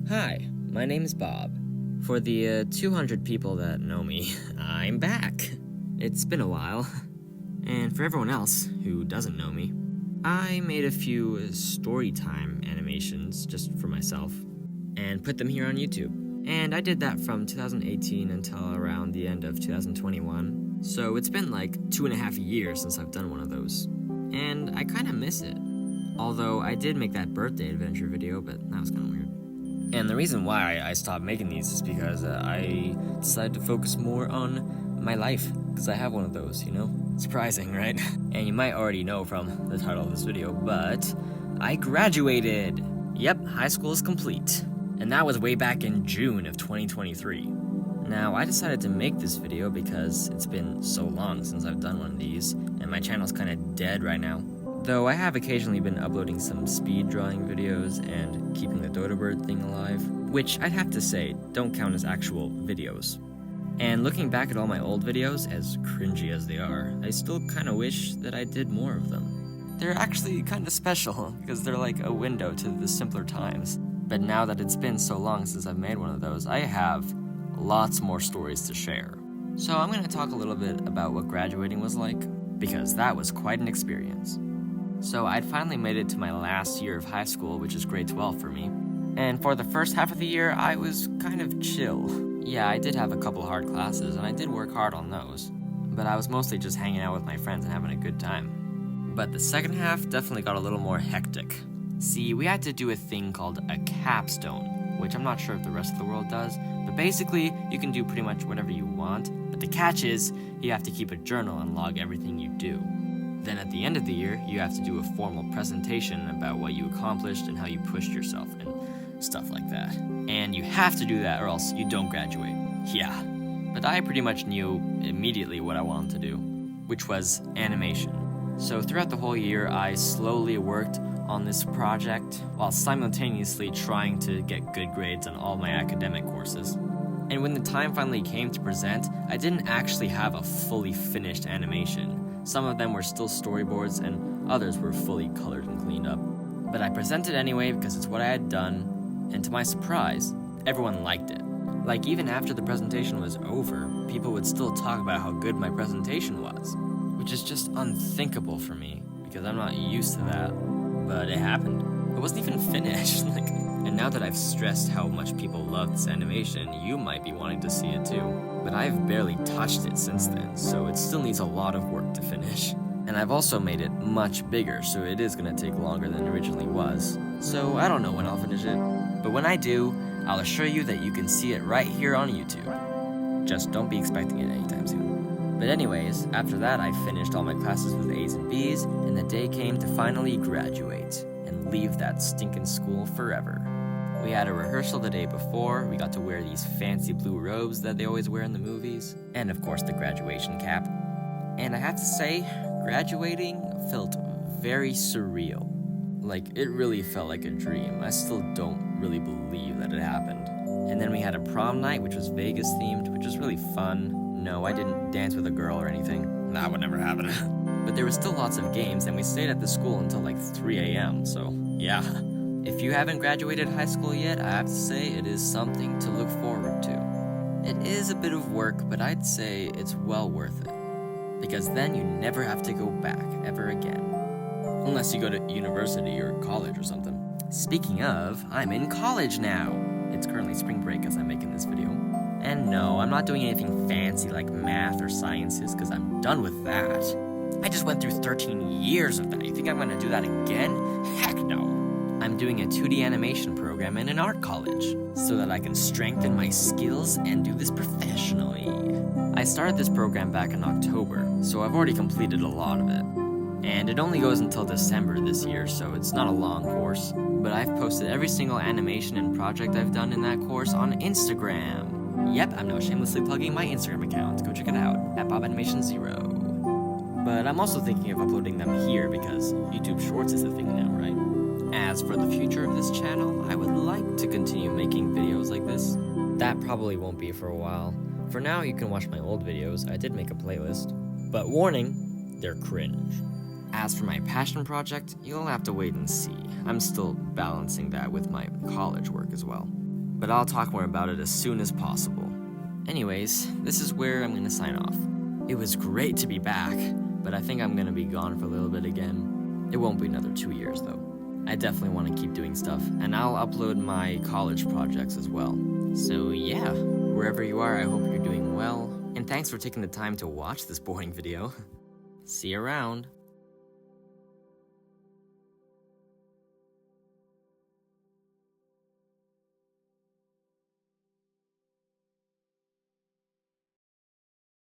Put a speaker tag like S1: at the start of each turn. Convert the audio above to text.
S1: Hi, my name's Bob. For the 200 people that know me, I'm back. It's been a while. And for everyone else who doesn't know me, I made a few storytime animations just for myself and put them here on YouTube. And I did that from 2018 until around the end of 2021. So it's been like 2.5 years since I've done one of those. And I kind of miss it. Although I did make that birthday adventure video, but that was kind of weird. And the reason why I stopped making these is because I decided to focus more on my life, because I have one of those, you know? Surprising, right? And you might already know from the title of this video, but I graduated! Yep, high school is complete. And that was way back in June of 2023. Now, I decided to make this video because it's been so long since I've done one of these, and my channel's kind of dead right now. Though I have occasionally been uploading some speed drawing videos and keeping the Dodo Bird thing alive, which I'd have to say don't count as actual videos. And looking back at all my old videos, as cringy as they are, I still kind of wish that I did more of them. They're actually kind of special, because they're like a window to the simpler times. But now that it's been so long since I've made one of those, I have lots more stories to share. So I'm going to talk a little bit about what graduating was like, because that was quite an experience. So I'd finally made it to my last year of high school, which is grade 12 for me. And for the first half of the year, I was kind of chill. Yeah, I did have a couple hard classes, and I did work hard on those. But I was mostly just hanging out with my friends and having a good time. But the second half definitely got a little more hectic. See, we had to do a thing called a capstone, which I'm not sure if the rest of the world does, but basically, you can do pretty much whatever you want, but the catch is, you have to keep a journal and log everything you do. Then at the end of the year, you have to do a formal presentation about what you accomplished and how you pushed yourself and stuff like that. And you have to do that or else you don't graduate. Yeah. But I pretty much knew immediately what I wanted to do, which was animation. So throughout the whole year, I slowly worked on this project while simultaneously trying to get good grades on all my academic courses. And when the time finally came to present, I didn't actually have a fully finished animation. Some of them were still storyboards, and others were fully colored and cleaned up. But I presented anyway because it's what I had done, and to my surprise, everyone liked it. Like, even after the presentation was over, people would still talk about how good my presentation was, which is just unthinkable for me, because I'm not used to that. But it happened. It wasn't even finished, and now that I've stressed how much people love this animation, you might be wanting to see it too. But I've barely touched it since then, so it still needs a lot of work to finish. And I've also made it much bigger, so it is going to take longer than it originally was. So I don't know when I'll finish it, but when I do, I'll assure you that you can see it right here on YouTube. Just don't be expecting it anytime soon. But anyways, after that I finished all my classes with A's and B's, and the day came to finally graduate and leave that stinking school forever. We had a rehearsal the day before, we got to wear these fancy blue robes that they always wear in the movies, and of course the graduation cap. And I have to say, graduating felt very surreal. Like, it really felt like a dream. I still don't really believe that it happened. And then we had a prom night, which was Vegas themed, which was really fun. No, I didn't dance with a girl or anything. That would never happen. But there was still lots of games, and we stayed at the school until like 3 a.m., so yeah. If you haven't graduated high school yet, I have to say it is something to look forward to. It is a bit of work, but I'd say it's well worth it. Because then you never have to go back ever again. Unless you go to university or college or something. Speaking of, I'm in college now. It's currently spring break as I'm making this video. And no, I'm not doing anything fancy like math or sciences, because I'm done with that. I just went through 13 years of that. You think I'm going to do that again? Heck no. I'm doing a 2D animation program in an art college, so that I can strengthen my skills and do this professionally. I started this program back in October, so I've already completed a lot of it. And it only goes until December this year, so it's not a long course. But I've posted every single animation and project I've done in that course on Instagram. Yep, I'm now shamelessly plugging my Instagram account. Go check it out, at BobAnimation0. But I'm also thinking of uploading them here because YouTube Shorts is the thing now, right? As for the future of this channel, I would like to continue making videos like this. That probably won't be for a while. For now, you can watch my old videos. I did make a playlist. But warning, they're cringe. As for my passion project, you'll have to wait and see. I'm still balancing that with my college work as well. but I'll talk more about it as soon as possible. Anyways, this is where I'm gonna sign off. It was great to be back, but I think I'm gonna be gone for a little bit again. It won't be another 2 years though. I definitely want to keep doing stuff, and I'll upload my college projects as well. So yeah, wherever you are, I hope you're doing well, and thanks for taking the time to watch this boring video. See you around.